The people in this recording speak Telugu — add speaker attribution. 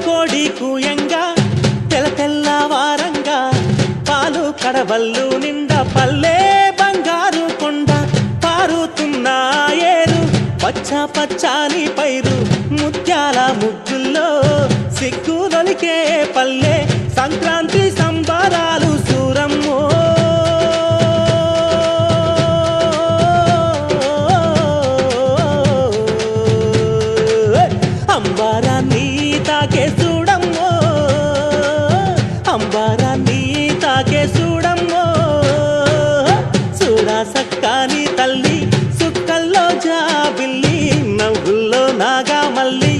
Speaker 1: కోడి కూయంగా తెల తెల్లవారంగా పాలు కడవల్లు నిండా పల్లె బంగారు కొండ పారుతున్న ఏరు పచ్చ పచ్చాని పైరు ముత్యాల ముగ్గుల్లో సిగ్గులొలికే పల్లె సంక్రాంతి సంబరాలు సూరమ్మో అంబారాన్ని తాకే చూడమ్మో అంబారాన్ని తాకే చూడమ్మో చూడా సక్కాని తల్లి సుక్కల్లో జాబిల్లి నవ్వుల్లో నాగా మల్లి